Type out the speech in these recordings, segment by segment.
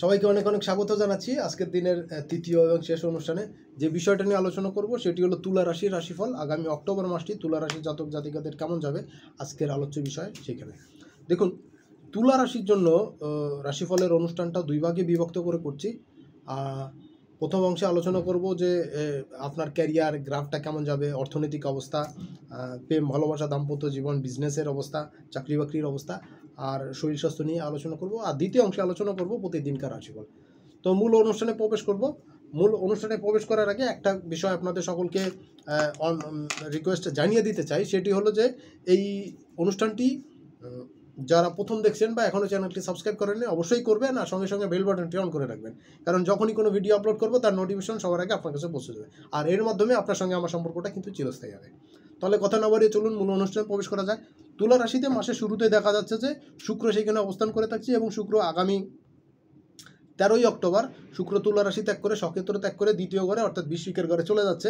সবাইকে অনেক অনেক স্বাগত জানাচ্ছি আজকের দিনের তৃতীয় এবং শেষ অনুষ্ঠানে। যে বিষয়টা নিয়ে আলোচনা করব সেটি হলো তুলা রাশির রাশিফল। আগামী অক্টোবর মাসটি তুলা রাশির জাতক জাতিকাদের কেমন যাবে আজকের আলোচ্য বিষয় সেখানে। দেখুন, তুলা রাশির জন্য রাশিফলের অনুষ্ঠানটা দুই ভাগে বিভক্ত করে করছি। প্রথম অংশে আলোচনা করব যে আপনার ক্যারিয়ার গ্রাফটা কেমন যাবে, অর্থনৈতিক অবস্থা, প্রেম ভালোবাসা দাম্পত্য জীবন, বিজনেসের অবস্থা, চাকরি বাকরির অবস্থা আর শরীর স্বাস্থ্য নিয়ে আলোচনা করব। আর দ্বিতীয় অংশে আলোচনা করব প্রতিদিনকার রাশিফল। তো মূল অনুষ্ঠানে প্রবেশ করার আগে একটা বিষয় আপনাদের সকলকে রিকোয়েস্ট জানিয়ে দিতে চাই, সেটি হলো যে এই অনুষ্ঠানটি যারা প্রথম দেখছেন বা এখনও চ্যানেলটি সাবস্ক্রাইব করেননি অবশ্যই করবেন, আর সঙ্গে সঙ্গে বেল বাটনটি অন করে রাখবেন, কারণ যখনই কোনো ভিডিও আপলোড করবো তার নোটিফিকেশন সবার আগে আপনার কাছে পৌঁছে যাবে, আর এর মাধ্যমে আপনার সঙ্গে আমার সম্পর্কটা কিন্তু চিরস্থায়ী হবে। তাহলে কথা না বাড়িয়ে চলুন মূল অনুষ্ঠানে প্রবেশ করা যাক। তুলা রাশিতে মাসের শুরুতে দেখা যাচ্ছে যে শুক্র সেখানে অবস্থান করে থাকছে, এবং শুক্র আগামী 13ই অক্টোবর শুক্র তুলা রাশি ত্যাগ করে সক্ষেত্র ত্যাগ করে দ্বিতীয় ঘরে অর্থাৎ বৃশ্চিকের ঘরে চলে যাচ্ছে।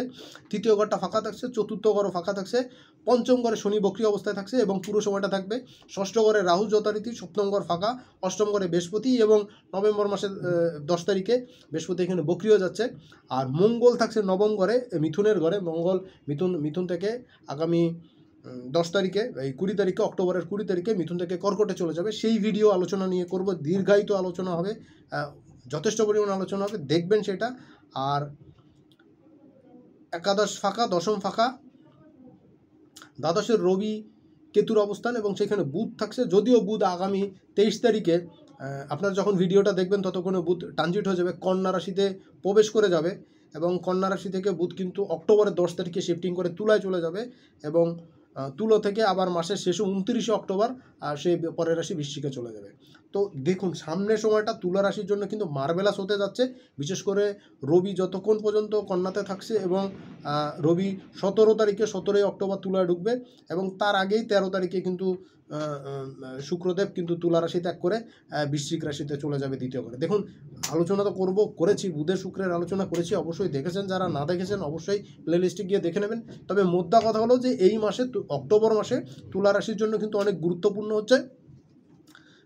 তৃতীয় ঘরটা ফাঁকা থাকছে, চতুর্থ ঘরও ফাঁকা থাকছে, পঞ্চম ঘরে শনি বক্রী অবস্থায় থাকছে এবং পুরো সময়টা থাকবে। ষষ্ঠ ঘরে রাহু যথারীতি, সপ্তম ঘর ফাঁকা, অষ্টম ঘরে বৃহস্পতি, এবং নভেম্বর মাসের 10 তারিখে বৃহস্পতি এখানে বক্রী হয়ে যাচ্ছে। আর মঙ্গল থাকছে নবম ঘরে, মিথুনের ঘরে। মঙ্গল মিথুন থেকে আগামী 10 তারিখে, এই 20 তারিখে, অক্টোবরের 20 তারিখে মিথুন থেকে কর্কটে চলে যাবে। সেই ভিডিও আলোচনা নিয়ে করব, দীর্ঘায়িত আলোচনা হবে, যথেষ্ট পরিমাণ আলোচনা হবে, দেখবেন সেটা। আর একাদশ ফাঁকা, দশম ফাঁকা, দ্বাদশের রবি কেতুর অবস্থান এবং সেখানে বুধ থাকছে। যদিও বুধ আগামী 23 তারিখে আপনারা যখন ভিডিওটা দেখবেন ততক্ষণে বুধ ট্রানজিট হয়ে যাবে, কন্যা রাশিতে প্রবেশ করে যাবে, এবং কন্যা রাশি থেকে বুধ কিন্তু অক্টোবরের 10 তারিখে শিফটিং করে তুলায় চলে যাবে, এবং তুলো থেকে আবার মাসের শেষে 29 অক্টোবর সেই পরের রাশি বৃশ্চিকে চলে যাবে। তো দেখুন, সামনের সময়টা তুলা রাশির জন্য কিন্তু মার্ভেলাস হতে যাচ্ছে। বিশেষ করে রবি যতক্ষণ পর্যন্ত কন্যাতে থাকছে, এবং রবি 17 অক্টোবর তুলায় ঢুকবে, এবং তার আগেই 13 তারিখে কিন্তু শুক্রদেব কিন্তু তুলা রাশি ত্যাগ করে বৃশ্চিক রাশিতে চলে যাবে দ্বিতীয় ঘরে। দেখুন, আলোচনা তো করেছি, বুধের শুক্রের আলোচনা করেছি, অবশ্যই দেখেছেন, যারা না দেখেছেন অবশ্যই প্লেলিস্টে গিয়ে দেখে নেবেন। তবে মোদ্দা কথা হলো যে এই মাসে অক্টোবর মাসে তুলা রাশির জন্য কিন্তু অনেক গুরুত্বপূর্ণ হচ্ছে।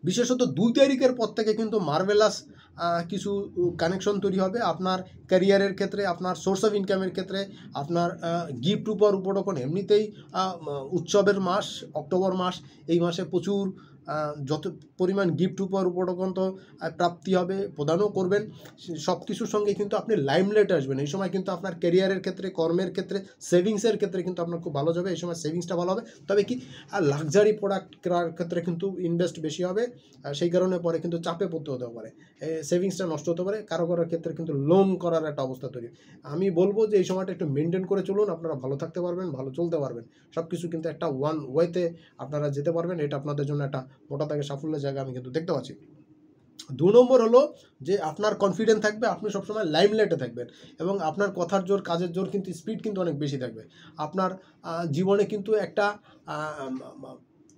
বিশেষত 2 তারিখের পর থেকে কিন্তু মার্ভেলাস কিছু কানেকশন তৈরি হবে আপনার ক্যারিয়ারের ক্ষেত্রে, আপনার সোর্স অফ ইনকামের ক্ষেত্রে, আপনার গিফট উপঢৌকন। এমনিতেই উৎসবের মাস অক্টোবর মাস, এই মাসে প্রচুর যত পরিমাণ গিফট উপঢৌকন তো প্রাপ্তি হবে, প্রদানও করবেন। সব কিছুর সঙ্গে কিন্তু আপনি লাইমলাইটে আসবেন। এই সময় কিন্তু আপনার ক্যারিয়ারের ক্ষেত্রে, কর্মের ক্ষেত্রে, সেভিংসের ক্ষেত্রে কিন্তু আপনার খুব ভালো যাবে। এই সময় সেভিংসটা ভালো হবে, তবে কি লাক্সারি প্রোডাক্ট কেনার ক্ষেত্রে কিন্তু ইনভেস্ট বেশি হবে, সেই কারণে পরে কিন্তু চাপে পড়তে হতে পারে, সেভিংসটা নষ্ট হতে পারে, কারো ক্ষেত্রে কিন্তু লোন করার একটা অবস্থা তৈরি। আমি বলবো যে এই সময়টা একটু মেনটেন করে চলুন, আপনারা ভালো থাকতে পারবেন, ভালো চলতে পারবেন, সব কিছু কিন্তু একটা ওয়ান ওয়েতে আপনারা যেতে পারবেন। এটা আপনাদের জন্য একটা মোটা দাগে সাফল্যের জায়গা আমি কিন্তু দেখতে পাচ্ছি। 2 নম্বর হলো যে আপনার কনফিডেন্স থাকবে, আপনি সবসময় লাইমলাইটে থাকবেন, এবং আপনার কথার জোর, কাজের জোর কিন্তু স্পিড কিন্তু অনেক বেশি থাকবে। আপনার জীবনে কিন্তু একটা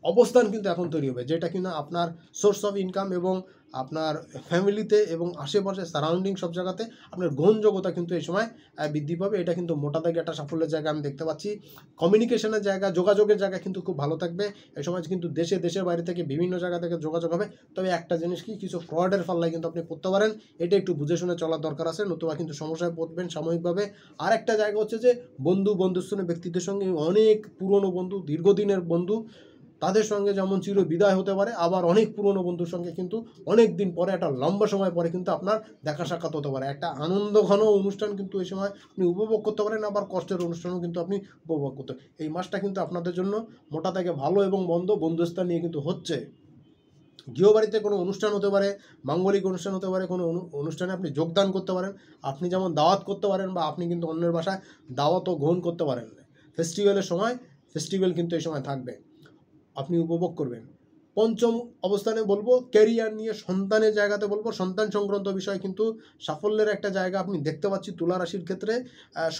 অবস্থান কিন্তু এখন তৈরি হবে, যেটা কিনা আপনার সোর্স অফ ইনকাম এবং আপনার ফ্যামিলিতে এবং আশেপাশে সারাউন্ডিং সব জায়গাতে আপনার গ্রহণযোগ্যতা কিন্তু এই সময় বৃদ্ধি পাবে। এটা কিন্তু মোটা দাগে একটা সাফল্যের জায়গা আমি দেখতে পাচ্ছি। কমিউনিকেশনের জায়গা, যোগাযোগের জায়গা কিন্তু খুব ভালো থাকবে। এই সময় কিন্তু দেশের বাইরে থেকে বিভিন্ন জায়গা থেকে যোগাযোগ হবে। তবে একটা জিনিস কি, কিছু ফ্রডের পাল্লায় কিন্তু আপনি পড়তে পারেন, এটা একটু বুঝে শুনে চলার দরকার আছে, নতুবা কিন্তু সমস্যায় পড়বেন সাময়িকভাবে। আর একটা জায়গা হচ্ছে যে বন্ধুস্থানীয় ব্যক্তিদের সঙ্গে, অনেক পুরনো বন্ধু, দীর্ঘদিনের বন্ধু, তাদের সঙ্গে যেমন চির বিদায় হতে পারে, আবার অনেক পুরনো বন্ধুর সঙ্গে কিন্তু অনেক দিন পরে, একটা লম্বা সময় পরে কিন্তু আপনার দেখা সাক্ষাৎ হতে পারে। একটা আনন্দ ঘন অনুষ্ঠান কিন্তু এই সময় আপনি উপভোগ করতে পারেন, আবার কষ্টের অনুষ্ঠানও কিন্তু আপনি উপভোগ করতে। এই মাসটা কিন্তু আপনাদের জন্য মোটা থেকে ভালো এবং মন্দ বন্ধুস্থান নিয়ে কিন্তু হচ্ছে। গৃহবাড়িতে কোনো অনুষ্ঠান হতে পারে, মাঙ্গলিক অনুষ্ঠান হতে পারে, কোনো অনুষ্ঠানে আপনি যোগদান করতে পারেন। আপনি যেমন দাওয়াত করতে পারেন, বা আপনি কিন্তু অন্যের বাসায় দাওয়াতও গ্রহণ করতে পারেন। ফেস্টিভ্যালের সময় ফেস্টিভ্যাল কিন্তু এই সময় থাকবে, আপনি উপভোগ করবেন। পঞ্চম অবস্থানে বলবো ক্যারিয়ার নিয়ে, সন্তানের জায়গাতে বলবো, সন্তান সংক্রান্ত বিষয় কিন্তু সাফল্যের একটা জায়গা আপনি দেখতে পাচ্ছি তুলা রাশির ক্ষেত্রে।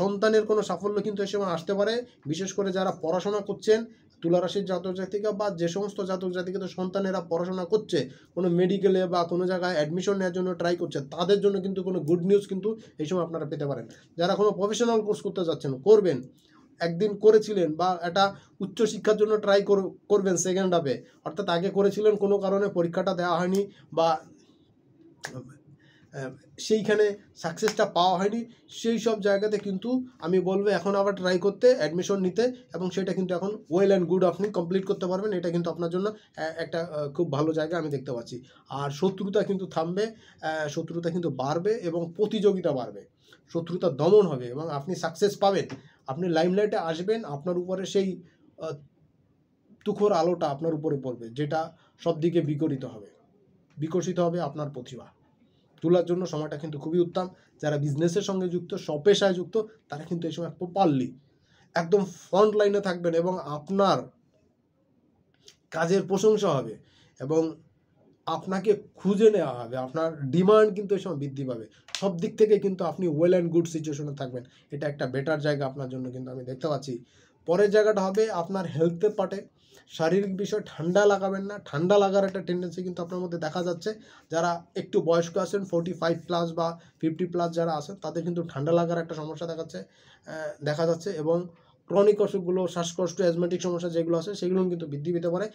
সন্তানের কোনো সাফল্য কিন্তু এই সময় আসতে পারে, বিশেষ করে যারা পড়াশোনা করছেন তুলা রাশির জাতক জাতিকা, বা যে সমস্ত জাতক জাতিকা সন্তানেরা পড়াশোনা করছে, কোনো মেডিকেলে বা কোনো জায়গায় অ্যাডমিশন নেওয়ার জন্য ট্রাই করছে, তাদের জন্য কিন্তু কোনো গুড নিউজ কিন্তু এই সময় আপনারা পেতে পারেন। যারা কোনো প্রফেশনাল কোর্স করতে যাচ্ছেন, করবেন, একদিন করেছিলেন, বা একটা উচ্চশিক্ষার জন্য ট্রাই করবেন সেকেন্ড হাফে, অর্থাৎ আগে করেছিলেন, কোনো কারণে পরীক্ষাটা দেওয়া হয়নি, বা সেইখানে সাকসেসটা পাওয়া হয়নি, সেই সব জায়গাতে কিন্তু আমি বলবো এখন আবার ট্রাই করতে, অ্যাডমিশন নিতে, এবং সেটা কিন্তু এখন ওয়েল অ্যান্ড গুড আপনি কমপ্লিট করতে পারবেন। এটা কিন্তু আপনার জন্য একটা খুব ভালো জায়গা আমি দেখতে পাচ্ছি। আর শত্রুতা কিন্তু থামবে, শত্রুতা কিন্তু বাড়বে এবং প্রতিযোগিতা বাড়বে, শত্রুতা দমন হবে এবং আপনি সাকসেস পাবেন। আপনি লাইমলাইটে আসবেন, আপনার উপরে সেই তুখোর আলোটা আপনার উপরে পড়বে, যেটা সব দিকে বিকশিত হবে আপনার প্রতিভা তোলার জন্য। সময়টা কিন্তু খুবই উত্তম। যারা বিজনেসের সঙ্গে যুক্ত, স্বপেশায় যুক্ত, তারা কিন্তু এই সময় প্রপারলি একদম ফ্রন্ট লাইনে থাকবেন এবং আপনার কাজের প্রশংসা হবে এবং আপনাকে খুঁজে নেওয়া হবে, আপনার ডিমান্ড কিন্তু এই সময় বৃদ্ধি পাবে। সব দিক থেকে কিন্তু আপনি ওয়েল অ্যান্ড গুড সিচুয়েশনে থাকবেন। এটা একটা বেটার জায়গা আপনার জন্য কিন্তু আমি দেখতে পাচ্ছি। পরের জায়গাটা হবে আপনার হেলথের পার্টে। শারীরিক বিষয়, ঠান্ডা লাগাবেন না। ঠান্ডা লাগার একটা টেন্ডেন্সি কিন্তু আপনার মধ্যে দেখা যাচ্ছে। যারা একটু বয়স্ক আছেন, 45+ বা 50+ যারা আছেন, তাদের কিন্তু ঠান্ডা লাগার একটা সমস্যা দেখা যাচ্ছে এবং ক্রনিক অসুখগুলো, শ্বাসকষ্ট, অ্যাজমেটিক সমস্যা যেগুলো আছে সেগুলো কিন্তু বৃদ্ধি পেতে পারে।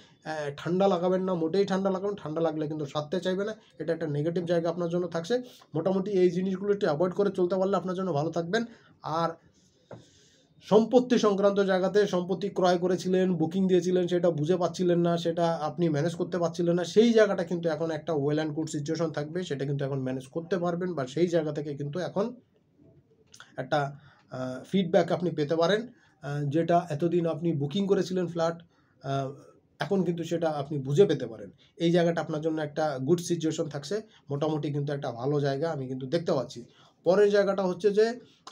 ঠান্ডা লাগাবেন না, মোটেই ঠান্ডা লাগাবেন। ঠান্ডা লাগলে কিন্তু সারতে চাইবে না, এটা একটা নেগেটিভ জায়গা আপনার জন্য থাকছে। মোটামুটি এই জিনিসগুলো একটু অ্যাভয়েড করে চলতে পারলে আপনার জন্য ভালো থাকবেন। আর সম্পত্তি সংক্রান্ত জায়গাতে, সম্পত্তি ক্রয় করেছিলেন, বুকিং দিয়েছিলেন, সেটা বুঝে পাচ্ছিলেন না, সেটা আপনি ম্যানেজ করতে পারছিলেন না, সেই জায়গাটা কিন্তু এখন একটা ওয়েল অ্যান্ড গুড সিচুয়েশন থাকবে, সেটা কিন্তু এখন ম্যানেজ করতে পারবেন, বা সেই জায়গা থেকে কিন্তু এখন একটা ফিডব্যাক আপনি পেতে পারেন। যেটা এতদিন আপনি বুকিং করেছিলেন ফ্ল্যাট, এখন কিন্তু সেটা আপনি বুঝে পেতে পারেন। এই জায়গাটা আপনার জন্য একটা গুড সিচুয়েশন থাকছে, মোটামুটি কিন্তু একটা ভালো জায়গা আমি কিন্তু দেখতে পাচ্ছি। পরের জায়গাটা হচ্ছে যে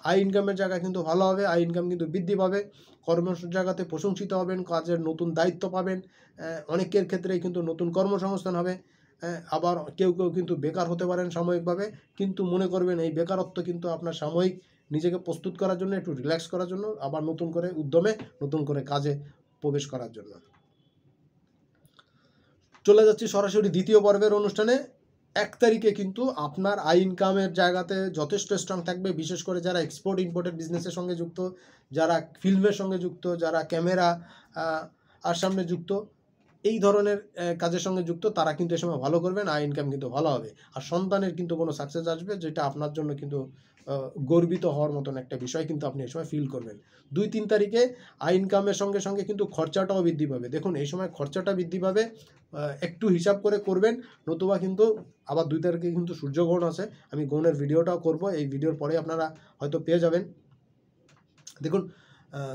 আই ইনকামের জায়গা কিন্তু ভালো হবে, আই ইনকাম কিন্তু বৃদ্ধি পাবে, কর্মের জায়গাতে প্রশংসিত হবেন, কাজের নতুন দায়িত্ব পাবেন, অনেকের ক্ষেত্রেই কিন্তু নতুন কর্মসংস্থান হবে। আবার কেউ কিন্তু বেকার হতে পারেন সাময়িকভাবে, কিন্তু মনে করবেন এই বেকারত্ব কিন্তু আপনার সাময়িক, নিজেকে প্রস্তুত করার জন্য, একটু রিল্যাক্স করার জন্য, আবার নতুন করে উদ্যমে নতুন করে কাজে প্রবেশ করার জন্য। চলে যাচ্ছি সরাসরি দ্বিতীয় পর্বের অনুষ্ঠানে। 1 তারিখে কিন্তু আপনার আই ইনকামের জায়গাতে যথেষ্ট স্ট্রং থাকবে, বিশেষ করে যারা এক্সপোর্ট ইম্পোর্টের বিজনেসের সঙ্গে যুক্ত, যারা ফিল্মের সঙ্গে যুক্ত, যারা ক্যামেরা আর সামনে যুক্ত, এই ধরনের কাজের সঙ্গে যুক্ত, তারা কিন্তু এই সময় ভালো করবেন, আই ইনকাম কিন্তু ভালো হবে। আর সন্তানের কিন্তু কোনো সাকসেস আসবে, যেটা আপনার জন্য কিন্তু গর্বিত হওয়ার মতন একটা বিষয় কিন্তু আপনি এই সময় ফিল করবেন। 2-3 তারিখে আই ইনকামের সঙ্গে সঙ্গে কিন্তু খরচাটাও বৃদ্ধি পাবে। দেখুন এই সময় খরচাটা বৃদ্ধি পাবে, একটু হিসাব করে করবেন, নতুবা কিন্তু আবার 2 তারিখে কিন্তু সূর্যগ্রহণ আছে। আমি গ্রহণের ভিডিওটাও করব, এই ভিডিওর পরে আপনারা হয়তো পেয়ে যাবেন। দেখুন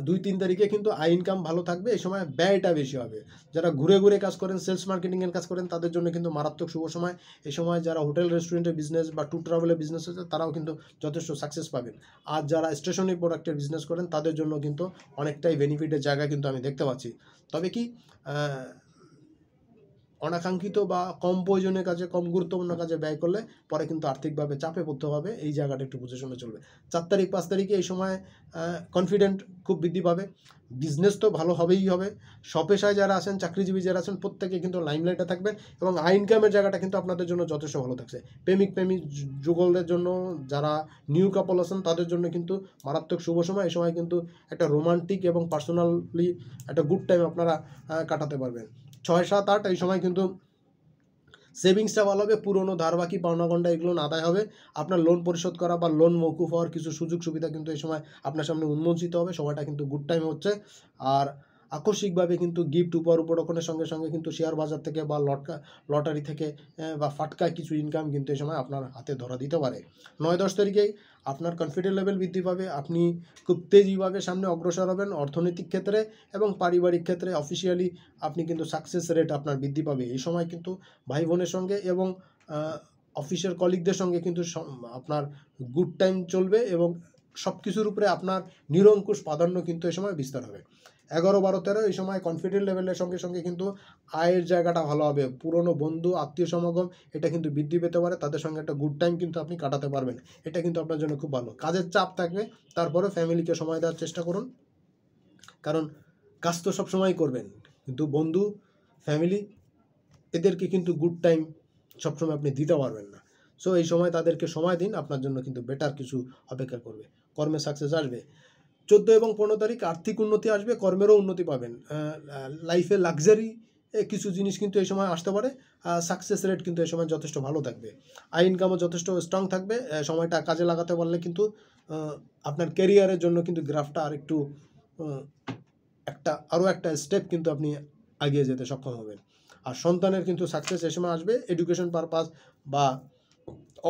2-3 তারিখে কিন্তু আই ইনকাম ভালো থাকবে, এই সময় ব্যয়টা বেশি হবে। যারা ঘুরে ঘুরে কাজ করেন, সেলস মার্কেটিংয়ের কাজ করেন, তাদের জন্য কিন্তু মারাত্মক শুভ সময়। এই সময় যারা হোটেল রেস্টুরেন্টের বিজনেস বা ট্যুর ট্রাভেলের বিজনেস আছে, তারাও কিন্তু যথেষ্ট সাকসেস পাবেন। আর যারা স্টেশনারি প্রোডাক্টের বিজনেস করেন, তাদের জন্য কিন্তু অনেকটাই বেনিফিটের জায়গা কিন্তু আমি দেখতে পাচ্ছি। তবে কি অনাকাঙ্ক্ষিত বা কম প্রয়োজনীয় কাজে, কম গুরুত্বপূর্ণ কাজে ব্যয় করলে পরে কিন্তু আর্থিকভাবে চাপে পড়তে হবে, এই জায়গাটা একটু বুঝে শুনে চলবে। 4 তারিখ 5 তারিখে এই সময় কনফিডেন্ট খুব বৃদ্ধি পাবে, বিজনেস তো ভালো হবেই হবে। স্বপেশায় যারা আছেন, চাকরিজীবী যারা আছেন, প্রত্যেকে কিন্তু লাইমলাইটে থাকবেন এবং আই ইনকামের জায়গাটা কিন্তু আপনাদের জন্য যথেষ্ট ভালো থাকছে। প্রেমিক যুগলদের জন্য, যারা নিউ কাপল আছেন, তাদের জন্য কিন্তু মারাত্মক শুভ সময়। এই সময় কিন্তু একটা রোমান্টিক এবং পার্সোনালি একটা গুড টাইম আপনারা কাটাতে পারবেন। 6, 7, 8 এই সময় কিন্তু সেভিংসটা ভালো হবে, পুরনো ধার বাকি পাওনাগন্ডা এগুলো আদায় হবে, আপনার লোন পরিশোধ করা বা লোন মৌকুফ হওয়ার কিছু সুযোগ সুবিধা কিন্তু এই সময় আপনার সামনে উন্মোচিত হবে। সময়টা কিন্তু গুড টাইম হচ্ছে। আর আকস্মিকভাবে কিন্তু গিফট, উপহারের সঙ্গে সঙ্গে কিন্তু শেয়ার বাজার থেকে বা লটারি থেকে বা ফাটকা কিছু ইনকাম কিন্তু এই সময় আপনার হাতে ধরা দিতে পারে। 9-10 তারিখেই আপনার কনফিডেন্স লেভেল বৃদ্ধি পাবে, আপনি খুব তেজিভাবে সামনে অগ্রসর হবেন অর্থনৈতিক ক্ষেত্রে এবং পারিবারিক ক্ষেত্রে। অফিসিয়ালি আপনি কিন্তু সাকসেস রেট আপনার বৃদ্ধি পাবে। এই সময় কিন্তু ভাই বোনের সঙ্গে এবং অফিসের কলিগদের সঙ্গে কিন্তু আপনার গুড টাইম চলবে এবং সব কিছুর উপরে আপনার নিরঙ্কুশ প্রাধান্য কিন্তু এই সময় বিস্তার হবে। 11, 12, 13 এই সময় কনফিডেন্ট লেভেলের সঙ্গে সঙ্গে কিন্তু আয়ের জায়গাটা ভালো হবে, পুরনো বন্ধু আত্মীয় সমাগম এটা কিন্তু বৃদ্ধি পেতে পারে, তাদের সঙ্গে একটা গুড টাইম কিন্তু আপনি কাটাতে পারবেন। এটা কিন্তু আপনার জন্য খুব ভালো। কাজের চাপ থাকবে, তারপরে ফ্যামিলিকে সময় দেওয়ার চেষ্টা করুন, কারণ কাজ তো সবসময় করবেন, কিন্তু বন্ধু, ফ্যামিলি এদেরকে কিন্তু গুড টাইম সবসময় আপনি দিতে পারবেন না। সো এই সময় তাদেরকে সময় দিন, আপনার জন্য কিন্তু বেটার কিছু অপেক্ষা করবে, কর্মে সাকসেস আসবে। 14 এবং 15 তারিখ আর্থিক উন্নতি আসবে, কর্মেরও উন্নতি পাবেন, লাইফে লাক্সারি কিছু জিনিস কিন্তু এই সময় আসতে পারে। সাকসেস রেট কিন্তু এই সময় যথেষ্ট ভালো থাকবে, আই ইনকামও যথেষ্ট স্ট্রং থাকবে। সময়টা কাজে লাগাতে পারলে কিন্তু আপনার ক্যারিয়ারের জন্য কিন্তু গ্রাফটা আরেকটু আরও একটা স্টেপ কিন্তু আপনি এগিয়ে যেতে সক্ষম হবেন। আর সন্তানের কিন্তু সাকসেস এই সময় আসবে। এডুকেশন পারপাস বা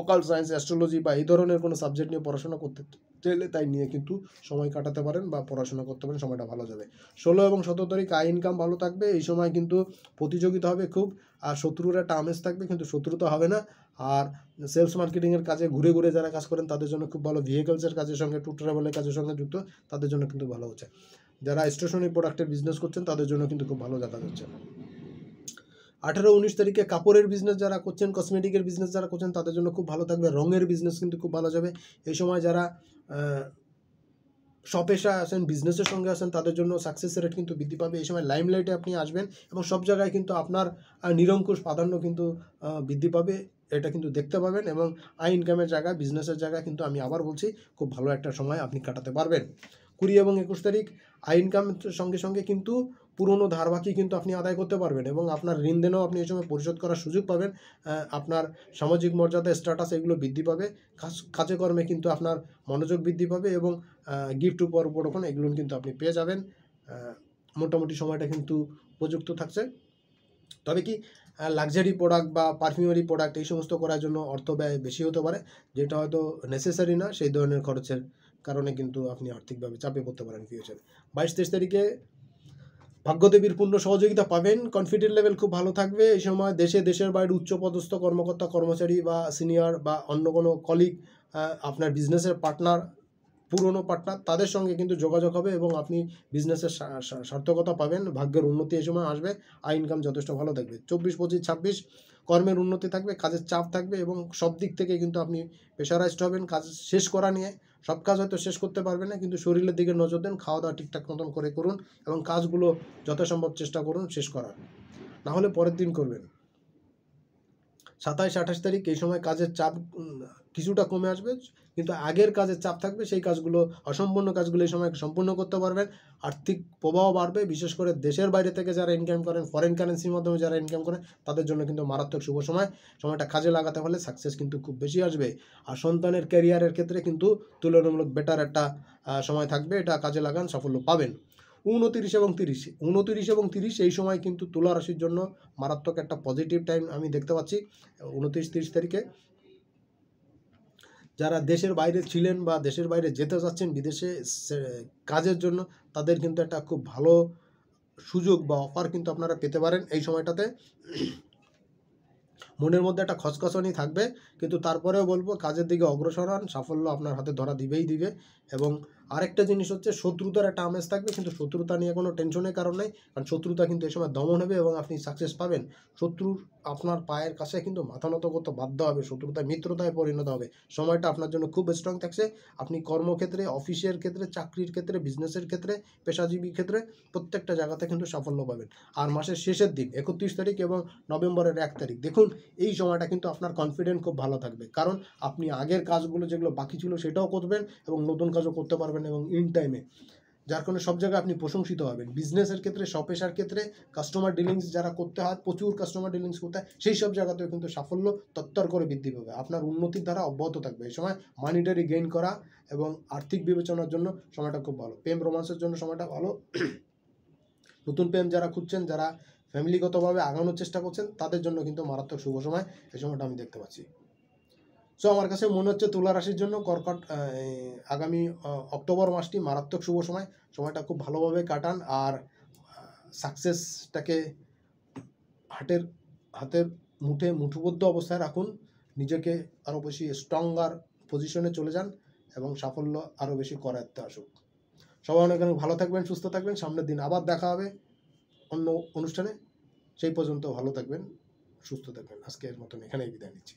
অকাল্ট সায়েন্স, অ্যাস্ট্রোলজি বা এই ধরনের কোনো সাবজেক্ট নিয়ে পড়াশোনা করতে চাইলে তাই নিয়ে কিন্তু সময় কাটাতে পারেন বা পড়াশোনা করতে পারেন, সময়টা ভালো যাবে। 16 এবং 17 তারিখ আয় ইনকাম ভালো থাকবে। এই সময় কিন্তু প্রতিযোগিতা হবে খুব, আর শত্রুর একটা আমেজ থাকবে, কিন্তু শত্রুতা হবে না। আর সেলস মার্কেটিংয়ের কাজে ঘুরে ঘুরে যারা কাজ করেন তাদের জন্য খুব ভালো। ভেহিকলসের কাজের সঙ্গে, ট্যুর ট্রাভেলের কাজের সঙ্গে যুক্ত তাদের জন্য কিন্তু ভালো হচ্ছে। যারা স্টেশনারি প্রোডাক্টের বিজনেস করছেন তাদের জন্য কিন্তু খুব ভালো দেখা যাচ্ছে। 18-19 তারিখে কাপড়ের বিজনেস যারা করছেন, কসমেটিকের বিজনেস যারা করছেন তাদের জন্য খুব ভালো থাকবে। রঙের বিজনেস কিন্তু খুব ভালো যাবে এই সময়। যারা স্বপেশায় আছেন, বিজনেসের সঙ্গে আছেন, তাদের জন্য সাকসেস রেট কিন্তু বৃদ্ধি পাবে। এই সময় লাইমলাইটে আপনি আসবেন এবং সব জায়গায় কিন্তু আপনার নিরঙ্কুশ প্রাধান্য কিন্তু বৃদ্ধি পাবে, এটা কিন্তু দেখতে পাবেন। এবং আই ইনকামের জায়গায়, বিজনেসের জায়গায় কিন্তু আমি আবার বলছি খুব ভালো একটা সময় আপনি কাটাতে পারবেন। 20 এবং 21 তারিখ আই ইনকামের সঙ্গে সঙ্গে কিন্তু পুরনো ধার বাকি কিন্তু আপনি আদায় করতে পারবেন এবং আপনার ঋণদেনও আপনি এই সময় পরিশোধ করার সুযোগ পাবেন। আপনার সামাজিক মর্যাদা, স্ট্যাটাস এগুলো বৃদ্ধি পাবে। কাজে কর্মে কিন্তু আপনার মনোযোগ বৃদ্ধি পাবে এবং গিফট উপরোপণ এগুলো কিন্তু আপনি পেয়ে যাবেন। মোটামুটি সময়টা কিন্তু উপযুক্ত থাকছে। তবে কি লাক্সারি প্রোডাক্ট বা পারফিউমারি প্রোডাক্ট এই সমস্ত করার জন্য অর্থ ব্যয় বেশি হতে পারে, যেটা হয়তো নেসেসারি না। সেই ধরনের খরচের কারণে কিন্তু আপনি আর্থিকভাবে চাপে পড়তে পারেন ফিউচারে। 22-23 তারিখে ভাগ্যদেবীর পূর্ণ সহযোগিতা পাবেন। কনফিডেন্ট লেভেল খুব ভালো থাকবে এই সময়। দেশের বাইরে উচ্চপদস্থ কর্মকর্তা, কর্মচারী বা সিনিয়র বা অন্য কোনো কলিগ, আপনার বিজনেসের পার্টনার, পুরনো পার্টনার, তাদের সঙ্গে কিন্তু যোগাযোগ হবে এবং আপনি বিজনেসের সার্থকতা পাবেন। ভাগ্যের উন্নতি এই সময় আসবে। আয় ইনকাম যথেষ্ট ভালো থাকবে। 24, 25, 26 কর্মের উন্নতি থাকবে, কাজের চাপ থাকবে এবং সব দিক থেকে কিন্তু আপনি প্রেশারাইজড হবেন কাজ শেষ করা নিয়ে। সব কাজ হয়তো শেষ করতে পারবেন না, কিন্তু শরীরের দিকে নজর দেন, খাওয়া দাওয়া ঠিকঠাক মতন করে করুন এবং কাজগুলো যথাসম্ভব চেষ্টা করুন শেষ করার, না হলে পরের দিন করবেন। 27, 28 তারিখ এই সময় কাজের চাপ কিছুটা কমে আসবে, কিন্তু আগের কাজের চাপ থাকবে। সেই কাজগুলো, অসম্পূর্ণ কাজগুলো এই সময় সম্পূর্ণ করতে পারবেন। আর্থিক প্রবাহ বাড়বে, বিশেষ করে দেশের বাইরে থেকে যারা ইনকাম করেন, ফরেন কারেন্সির মাধ্যমে যারা ইনকাম করেন তাদের জন্য কিন্তু মারাত্মক শুভ সময়। সময়টা কাজে লাগাতে হলে সাকসেস কিন্তু খুব বেশি আসবে। আর সন্তানের ক্যারিয়ারের ক্ষেত্রে কিন্তু তুলনামূলক বেটার একটা সময় থাকবে, এটা কাজে লাগান, সাফল্য পাবেন। 29 এবং 30 এই সময় কিন্তু তুলা রাশির জন্য মারাত্মক একটা পজিটিভ টাইম আমি দেখতে পাচ্ছি। 29-30 তারিখে যারা দেশের বাইরে ছিলেন বা দেশের বাইরে যেতে চাচ্ছেন বিদেশে কাজের জন্য, তাদের কিন্তু একটা খুব ভালো সুযোগ বা অফার কিন্তু আপনারা পেতে পারেন এই সময়টাতে। মনের মধ্যে একটা খচখচানি থাকবে, কিন্তু তারপরেও বলবো কাজের দিকে অগ্রসর হন, সাফল্য আপনার হাতে ধরা দিবে। এবং আরেকটা জিনিস হচ্ছে শত্রুতার একটা আমেজ থাকবে, কিন্তু শত্রুতা নিয়ে কোনো টেনশনের কারণ নেই, কারণ শত্রুতা কিন্তু এই সময় দমন হবে এবং আপনি সাকসেস পাবেন। শত্রুর আপনার পায়ের কাছে কিন্তু মাথা নত করতে বাধ্য হবে, শত্রুতা মিত্রতায় পরিণত হবে। সময়টা আপনার জন্য খুব স্ট্রং থাকছে। আপনি কর্মক্ষেত্রে, অফিসের ক্ষেত্রে, চাকরির ক্ষেত্রে, বিজনেসের ক্ষেত্রে, পেশাজীবী ক্ষেত্রে প্রত্যেকটা জায়গাতে কিন্তু সাফল্য পাবেন। আর মাসের শেষের দিন 31 তারিখ এবং নভেম্বরের 1 তারিখ দেখুন, এই সময়টা কিন্তু আপনার কনফিডেন্ট খুব ভালো থাকবে, কারণ আপনি আগের কাজগুলো যেগুলো বাকি ছিল সেটাও করবেন এবং নতুন কাজও করতে পারবেন এবং ইন টাইমে, যার কারণে সব জায়গায় আপনি প্রশংসিত হবেন। বিজনেসের ক্ষেত্রে, স্বপেশার ক্ষেত্রে, কাস্টমার ডিলিংস যারা করতে হয়, প্রচুর কাস্টমার ডিলিংস করতে হয়, সেই সব জায়গাতেও কিন্তু সাফল্য তত্তর করে বৃদ্ধি পাবে। আপনার উন্নতির ধারা অব্যাহত থাকবে এই সময়। মানিটারি গেইন করা এবং আর্থিক বিবেচনার জন্য সময়টা খুব ভালো। প্রেম রোমান্সের জন্য সময়টা ভালো। নতুন প্রেম যারা খুঁজছেন, যারা ফ্যামিলিগতভাবে আগানোর চেষ্টা করছেন, তাদের জন্য কিন্তু মারাত্মক শুভ সময় এই সময়টা আমি দেখতে পাচ্ছি। সো আমার কাছে মনে হচ্ছে তুলা রাশির জন্য আগামী অক্টোবর মাসটি মারাত্মক শুভ সময়। সময়টা খুব ভালোভাবে কাটান আর সাকসেসটাকে হাতের মুঠোবদ্ধ অবস্থায় রাখুন। নিজেকে আরও বেশি স্ট্রঙ্গার পজিশনে চলে যান এবং সাফল্য আরও বেশি করাতে আসুক। সবাই অনেক ভালো থাকবেন, সুস্থ থাকবেন। সামনের দিন আবার দেখা হবে অন্য অনুষ্ঠানে। সেই পর্যন্ত ভালো থাকবেন, সুস্থ থাকবেন। আজকের মতন এখানেই বিদায় নিচ্ছি।